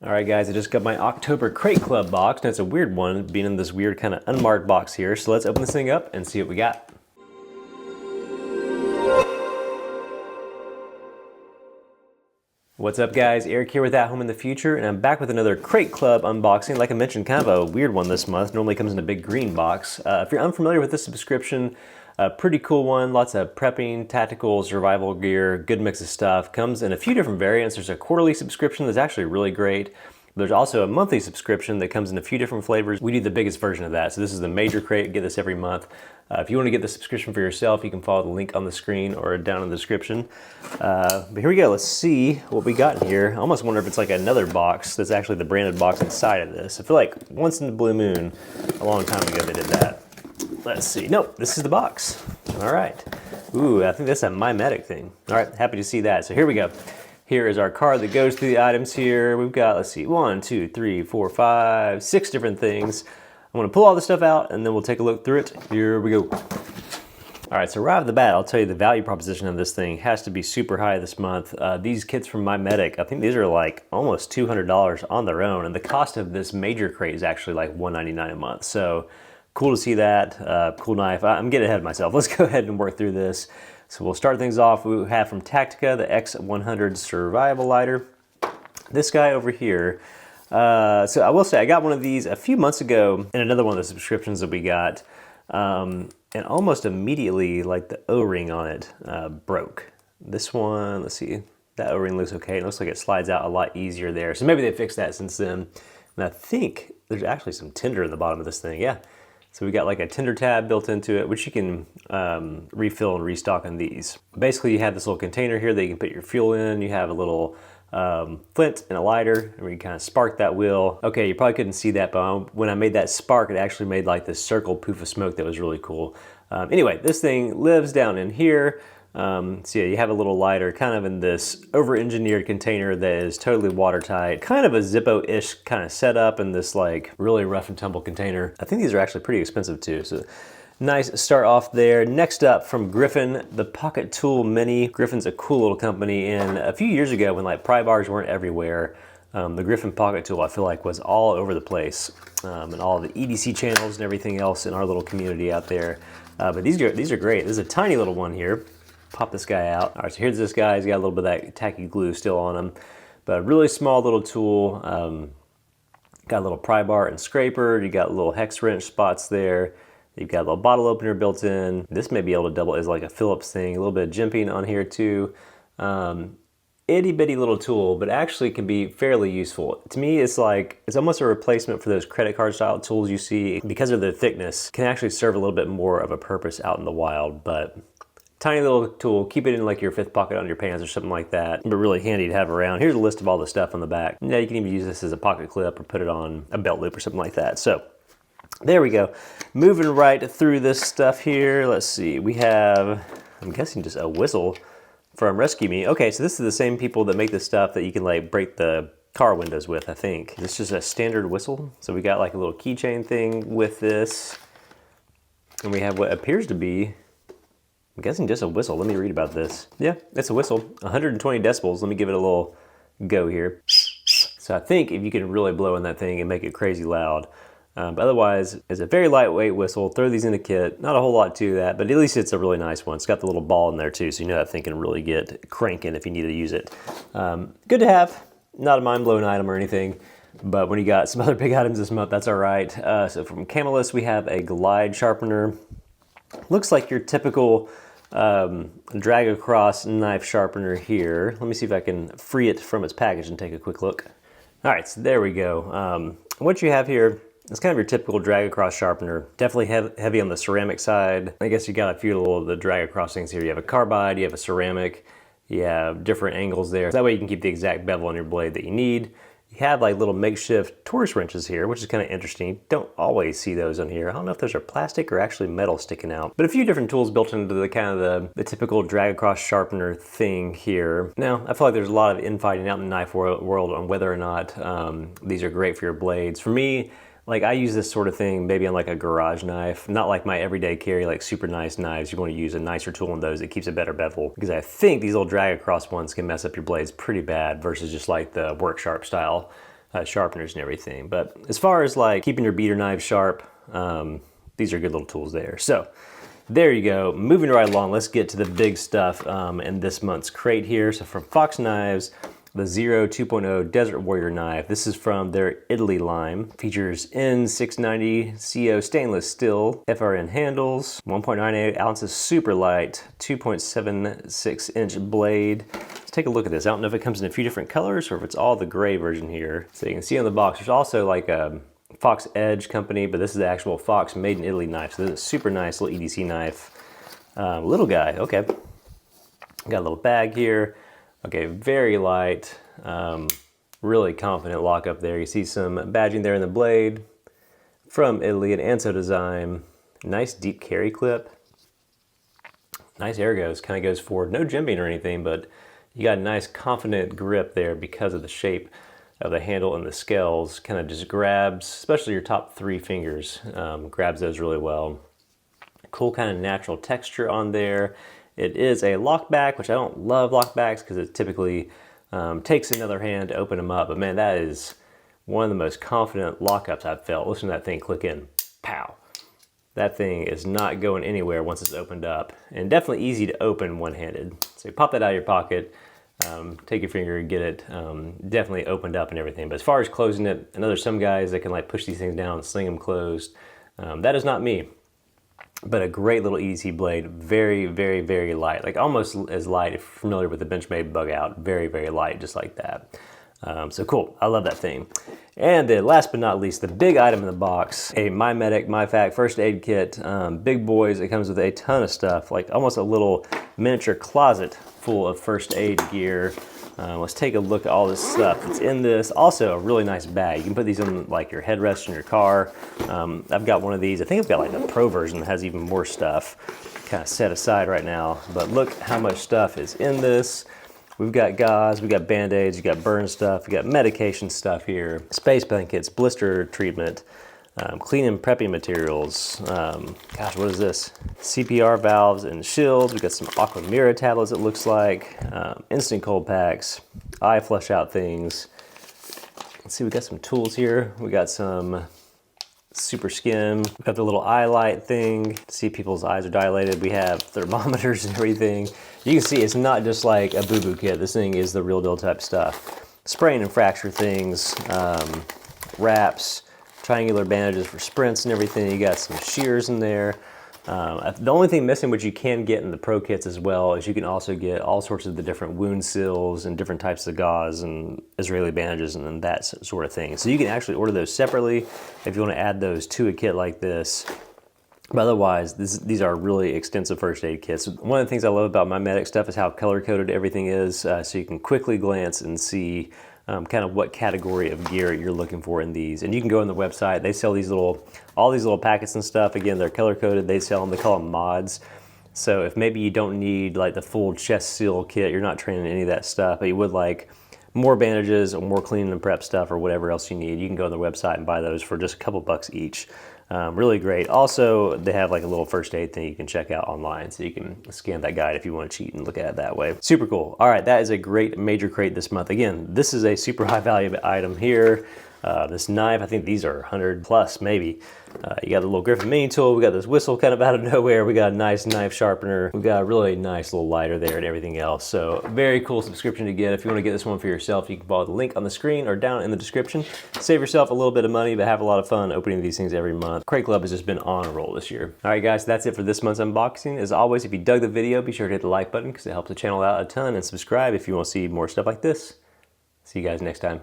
All right, guys, I just got my October Crate Club box, and it's a weird one, being in this weird kind of unmarked box here. So let's open this thing up and see what we got. What's up, guys? Eric here with At Home in the Future, and I'm back with another Crate Club unboxing. Like I mentioned, kind of a weird one this month. Normally comes in a big green box. If you're unfamiliar with this subscription, a pretty cool one. Lots of prepping, tactical, survival gear, good mix of stuff. Comes in a few different variants. There's a quarterly subscription that's actually really great. There's also a monthly subscription that comes in a few different flavors. We do the biggest version of that. So this is the major crate, get this every month. If you want to get the subscription for yourself, you can follow the link on the screen or down in the description. But here we go, let's see what we got in here. I almost wonder if it's like another box that's actually the branded box inside of this. I feel like once in the blue moon, a long time ago they did that. Let's see, nope, this is the box. All right, ooh, I think that's a My Medic thing. All right, happy to see that. So here we go. Here is our card that goes through the items here. We've got, let's see, 1, 2, 3, 4, 5, 6 different things. I'm gonna pull all this stuff out and then we'll take a look through it. Here we go. All right, so right off the bat, I'll tell you the value proposition of this thing has to be super high this month. These kits from My Medic, I think these are like almost $200 on their own, and the cost of this major crate is actually like $199 a month. So cool to see that, cool knife. I'm getting ahead of myself. Let's go ahead and work through this. So we'll start things off. We have from Tactica, the X100 Survival Lighter. This guy over here. So I will say, I got one of these a few months ago in another one of the subscriptions that we got. And almost immediately, like the O-ring on it broke. This one, let's see, that O-ring looks okay. It looks like it slides out a lot easier there. So maybe they fixed that since then. And I think there's actually some tinder in the bottom of this thing, yeah. So we got like a tinder tab built into it, which you can refill and restock on these. Basically, you have this little container here that you can put your fuel in. You have a little flint and a lighter, and we can kind of spark that wheel. Okay, you probably couldn't see that, but when I made that spark, it actually made like this circle poof of smoke that was really cool. Anyway, this thing lives down in here. So yeah, you have a little lighter kind of in this over-engineered container that is totally watertight. Kind of a Zippo-ish kind of setup in this like really rough and tumble container. I think these are actually pretty expensive too. So nice start off there. Next up from Griffin, the Pocket Tool Mini. Griffin's a cool little company, and a few years ago when like pry bars weren't everywhere, the Griffin Pocket Tool I feel like was all over the place, and all the EDC channels and everything else in our little community out there. But these are great. There's a tiny little one here. Pop this guy out. All right, so here's this guy. He's got a little bit of that tacky glue still on him, but a really small little tool. Got a little pry bar and scraper. You got little hex wrench spots there. You've got a little bottle opener built in. This may be able to double as like a Phillips thing. A little bit of jimping on here too. Itty bitty little tool, but actually can be fairly useful. To me, it's like, it's almost a replacement for those credit card style tools you see. Because of their thickness, can actually serve a little bit more of a purpose out in the wild, but tiny little tool, keep it in like your fifth pocket on your pants or something like that, but really handy to have around. Here's a list of all the stuff on the back. Yeah, you can even use this as a pocket clip or put it on a belt loop or something like that. So there we go. Moving right through this stuff here. Let's see, we have, I'm guessing just a whistle from Rescue Me. Okay, so this is the same people that make this stuff that you can like break the car windows with, I think. This is just a standard whistle. So we got like a little keychain thing with this. And we have what appears to be, I'm guessing just a whistle. Let me read about this. Yeah, it's a whistle, 120 decibels. Let me give it a little go here. So I think if you can really blow in that thing and make it crazy loud. But otherwise, it's a very lightweight whistle. Throw these in a kit. Not a whole lot to that, but at least it's a really nice one. It's got the little ball in there too, so you know that thing can really get cranking if you need to use it. Good to have. Not a mind-blowing item or anything, but when you got some other big items this month, that's all right. So from Camelus, we have a glide sharpener. Looks like your typical drag across knife sharpener here. Let me see if I can free it from its package and take a quick look. All right, so there we go. What you have here is kind of your typical drag across sharpener. Definitely heavy on the ceramic side. I guess you got a few little of the drag across things here. You have a carbide, you have a ceramic, you have different angles there. That way you can keep the exact bevel on your blade that you need. You have like little makeshift torch wrenches here, which is kind of interesting. Don't always see those on here. I don't know if those are plastic or actually metal sticking out, but a few different tools built into the kind of the typical drag across sharpener thing here. Now, I feel like there's a lot of infighting out in the knife world on whether or not these are great for your blades. For me, like I use this sort of thing maybe on like a garage knife, not like my everyday carry, like super nice knives. You want to use a nicer tool on those that keeps a better bevel, because I think these little drag across ones can mess up your blades pretty bad versus just like the work sharp style. sharpeners and everything. But as far as like keeping your beater knives sharp, these are good little tools there. So there you go. Moving right along, let's get to the big stuff in this month's crate here. So from Fox Knives, the Zero 2.0 Desert Warrior knife. This is from their Italy line. Features N690 CO stainless steel, FRN handles, 1.98 ounces super light, 2.76 inch blade. Let's take a look at this. I don't know if it comes in a few different colors or if it's all the gray version here. So you can see on the box, there's also like a Fox Edge company, but this is the actual Fox made in Italy knife. So this is a super nice little EDC knife. Little guy, okay. Got a little bag here. Okay, very light, really confident lock up there. You see some badging there in the blade from Italy, an Anso design. Nice deep carry clip. Nice ergos, kind of goes forward. No jimping or anything, but you got a nice confident grip there because of the shape of the handle and the scales. Kind of just grabs, especially your top 3 fingers, grabs those really well. Cool kind of natural texture on there. It is a lockback, which I don't love lockbacks because it typically takes another hand to open them up. But man, that is one of the most confident lockups I've felt. Listen to that thing click in, pow. That thing is not going anywhere once it's opened up. And definitely easy to open one-handed. So you pop that out of your pocket, take your finger and get it definitely opened up and everything. But as far as closing it, I know there's some guys that can like push these things down and sling them closed. That is not me. But a great little EDC blade, very, very, very light, like almost as light if you're familiar with the Benchmade bug out, very, very light, just like that. So cool, I love that thing. And then last but not least, the big item in the box, a MyMedic, MyFac first aid kit. Big boys, it comes with a ton of stuff, like almost a little miniature closet full of first aid gear. Let's take a look at all this stuff that's in this. Also a really nice bag. You can put these in like your headrest in your car. I've got one of these. I think I've got like the Pro version that has even more stuff kind of set aside right now. But look how much stuff is in this. We've got gauze, we've got band-aids, we've got burn stuff, we've got medication stuff here, space blankets, blister treatment, clean and prepping materials. Gosh, what is this? CPR valves and shields. We've got some Aqua Mira tablets, it looks like. Instant cold packs, eye flush out things. Let's see, we got some tools here. We got some super skim. We've got the little eye light thing to see people's eyes are dilated. We have thermometers and everything. You can see it's not just like a boo-boo kit. This thing is the real deal type stuff. Spraying and fracture things, wraps, triangular bandages for sprints and everything. You got some shears in there. The only thing missing, which you can get in the Pro kits as well, is you can also get all sorts of the different wound seals and different types of gauze and Israeli bandages and that sort of thing. So you can actually order those separately if you want to add those to a kit like this. But otherwise, these are really extensive first aid kits. One of the things I love about MyMedic stuff is how color-coded everything is, so you can quickly glance and see kind of what category of gear you're looking for in these. And you can go on the website, they sell all these little packets and stuff. Again, they're color-coded, they sell them, they call them mods. So if maybe you don't need like the full chest seal kit, you're not training any of that stuff, but you would like more bandages or more clean and prep stuff or whatever else you need, you can go on the website and buy those for just a couple bucks each. Really great. Also, they have like a little first aid thing you can check out online, so you can scan that guide if you want to cheat and look at it that way. Super cool. All right, that is a great major crate this month. Again, this is a super high value item here. This knife, I think these are 100 plus maybe. You got the little Griffin mini tool, we got this whistle kind of out of nowhere, we got a nice knife sharpener, we've got a really nice little lighter there and everything else. So very cool subscription to get. If you want to get this one for yourself, you can follow the link on the screen or down in the description. Save yourself a little bit of money, but have a lot of fun opening these things every month. Crate Club has just been on a roll this year. All right guys, that's it for this month's unboxing. As always, if you dug the video, be sure to hit the like button because it helps the channel out a ton, and subscribe if you want to see more stuff like this. See you guys next time.